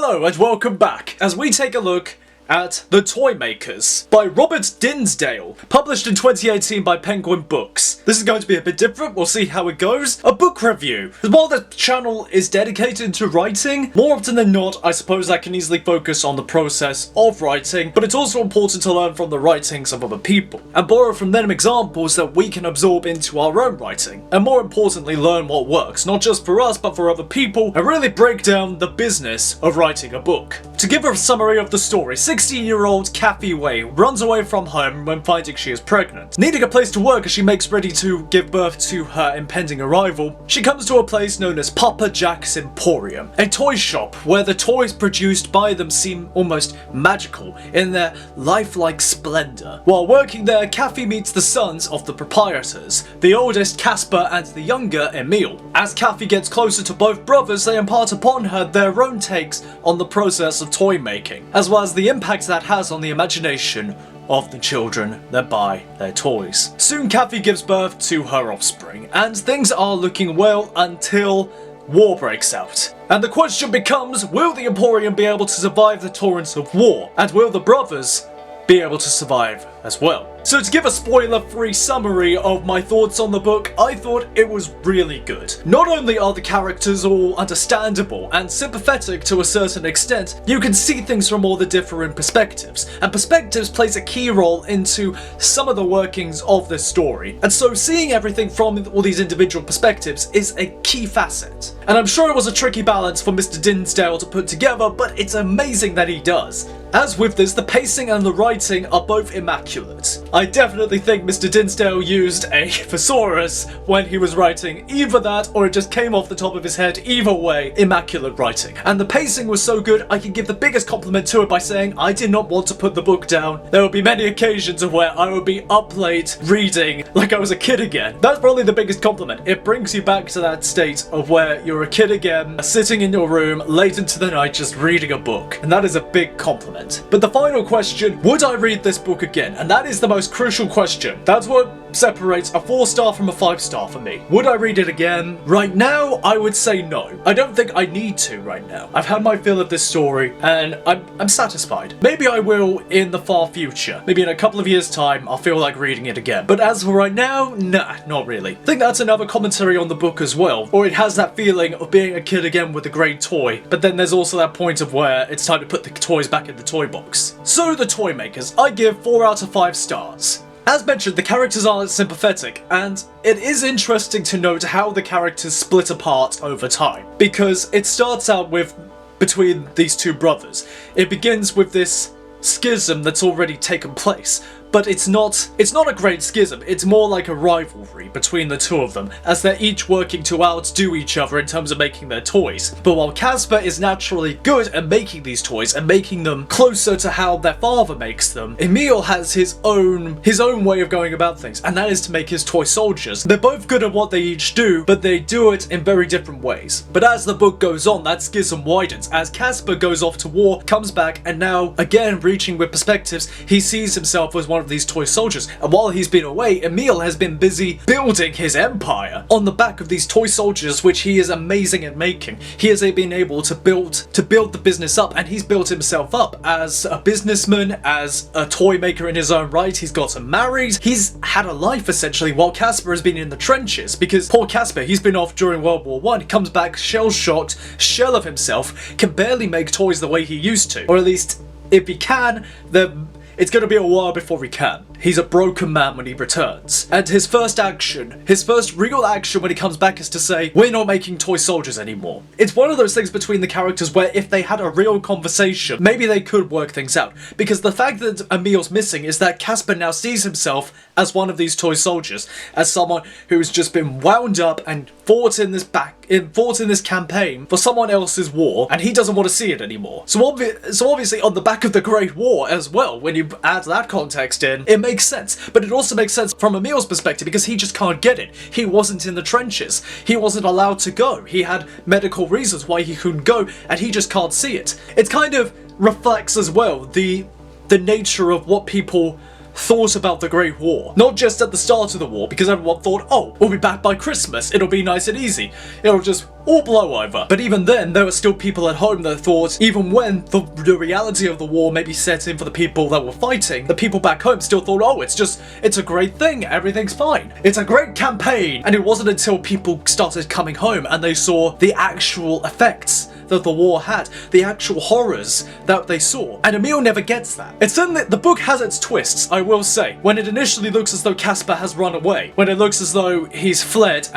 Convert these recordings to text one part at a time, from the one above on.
Hello and welcome back as we take a look at The Toymakers by Robert Dinsdale, published in 2018 by Penguin Books. This is going to be a bit different, we'll see how it goes. A book review. While the channel is dedicated to writing, more often than not I suppose I can easily focus on the process of writing, but it's also important to learn from the writings of other people, and borrow from them examples that we can absorb into our own writing, and more importantly learn what works, not just for us but for other people, and really break down the business of writing a book. To give a summary of the story, 16-year-old Cathy Wray runs away from home when finding she is pregnant. Needing a place to work as she makes ready to give birth to her impending arrival, she comes to a place known as Papa Jack's Emporium, a toy shop where the toys produced by them seem almost magical in their lifelike splendor. While working there, Cathy meets the sons of the proprietors, the oldest Kaspar and the younger Emil. As Cathy gets closer to both brothers, they impart upon her their own takes on the process of toy making, as well as the impact that has on the imagination of the children that buy their toys. Soon Cathy gives birth to her offspring, and things are looking well until war breaks out. And the question becomes, will the Emporium be able to survive the torrents of war? And will the brothers be able to survive as well? So to give a spoiler-free summary of my thoughts on the book, I thought it was really good. Not only are the characters all understandable and sympathetic to a certain extent, you can see things from all the different perspectives, and perspectives plays a key role into some of the workings of this story. And so seeing everything from all these individual perspectives is a key facet. And I'm sure it was a tricky balance for Mr. Dinsdale to put together, but it's amazing that he does. As with this, the pacing and the writing are both immaculate. I definitely think Mr. Dinsdale used a thesaurus when he was writing. Either that, or it just came off the top of his head. Either way, immaculate writing. And the pacing was so good, I can give the biggest compliment to it by saying I did not want to put the book down. There would be many occasions of where I would be up late reading like I was a kid again. That's probably the biggest compliment. It brings you back to that state of where you're a kid again, sitting in your room late into the night just reading a book. And that is a big compliment. But the final question, would I read this book again? And that is the most crucial question. That's what separates a 4-star from a 5-star for me. Would I read it again? Right now, I would say no. I don't think I need to right now. I've had my fill of this story, and I'm satisfied. Maybe I will in the far future. Maybe in a couple of years' time, I'll feel like reading it again. But as for right now, nah, not really. I think that's another commentary on the book as well. Or it has that feeling of being a kid again with a great toy. But then there's also that point of where it's time to put the toys back in the toy box. So The Toymakers, I give 4 out of 5 stars. As mentioned, the characters are sympathetic, and it is interesting to note how the characters split apart over time. Because it starts out with between these two brothers. It begins with this schism that's already taken place. But it's not a great schism, it's more like a rivalry between the two of them, as they're each working to outdo each other in terms of making their toys. But while Kaspar is naturally good at making these toys and making them closer to how their father makes them, Emil has his own way of going about things, and that is to make his toy soldiers. They're both good at what they each do, but they do it in very different ways. But as the book goes on, that schism widens, as Kaspar goes off to war, comes back, and now, again reaching with perspectives, he sees himself as one of these toy soldiers, and while he's been away, Emil has been busy building his empire on the back of these toy soldiers, which he is amazing at making. He has been able to build the business up, and he's built himself up as a businessman, as a toy maker in his own right. He's gotten married, he's had a life essentially, while Kaspar has been in the trenches, because poor Kaspar, he's been off during World War I, he comes back shell-shocked, shell of himself, can barely make toys the way he used to, or at least if he can, then it's going to be a while before he can. He's a broken man when he returns. And his first real action when he comes back is to say, we're not making toy soldiers anymore. It's one of those things between the characters where if they had a real conversation, maybe they could work things out. Because the fact that Emil's missing is that Kaspar now sees himself as one of these toy soldiers, as someone who's just been wound up and fought in this campaign for someone else's war, and he doesn't want to see it anymore. So obviously on the back of the Great War as well, when you add that context in, it makes sense. But it also makes sense from Emil's perspective because he just can't get it. He wasn't in the trenches. He wasn't allowed to go. He had medical reasons why he couldn't go, and he just can't see it. It kind of reflects as well the nature of what people thought about the Great War. Not just at the start of the war, because everyone thought, oh, we'll be back by Christmas, it'll be nice and easy, it'll just all blow over. But even then, there were still people at home that thought, even when the reality of the war maybe set in for the people that were fighting, the people back home still thought, oh, it's a great thing, everything's fine. It's a great campaign. And it wasn't until people started coming home and they saw the actual effects that the war had, the actual horrors that they saw. And Emil never gets that. It's certainly, the book has its twists, I will say. When it initially looks as though Kaspar has run away, when it looks as though he's fled,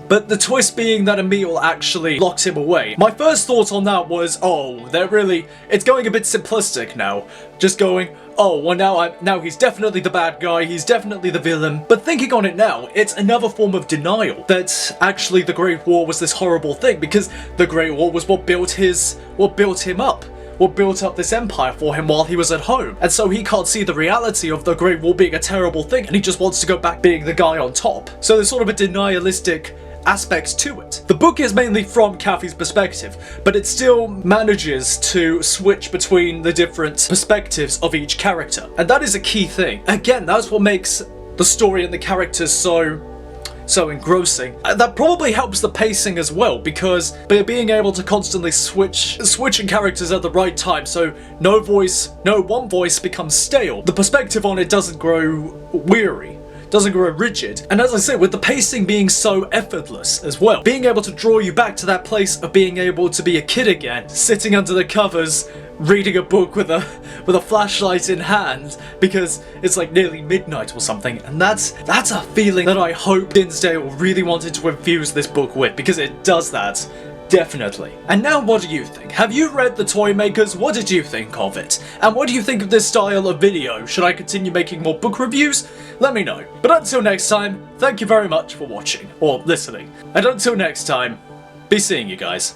but the twist being that Emil actually locked him away. My first thought on that was, oh, it's going a bit simplistic now. Just going, oh, well now he's definitely the bad guy, he's definitely the villain. But thinking on it now, it's another form of denial that actually the Great War was this horrible thing, because the Great War was what built him up. What built up this empire for him while he was at home. And so he can't see the reality of the Great War being a terrible thing, and he just wants to go back being the guy on top. So there's sort of a denialistic aspects to it. The book is mainly from Cathy's perspective, but it still manages to switch between the different perspectives of each character. And that is a key thing. Again, that's what makes the story and the characters so engrossing. That probably helps the pacing as well, because by being able to constantly switching characters at the right time, so no one voice becomes stale. The perspective on it doesn't grow weary, doesn't grow rigid. And as I say, with the pacing being so effortless as well, being able to draw you back to that place of being able to be a kid again, sitting under the covers, reading a book with a flashlight in hand, because it's like nearly midnight or something. And that's a feeling that I hope Dinsdale really wanted to infuse this book with, because it does that. Definitely. And now, what do you think? Have you read The Toymakers? What did you think of it? And what do you think of this style of video? Should I continue making more book reviews? Let me know. But until next time, thank you very much for watching, or listening. And until next time, be seeing you guys.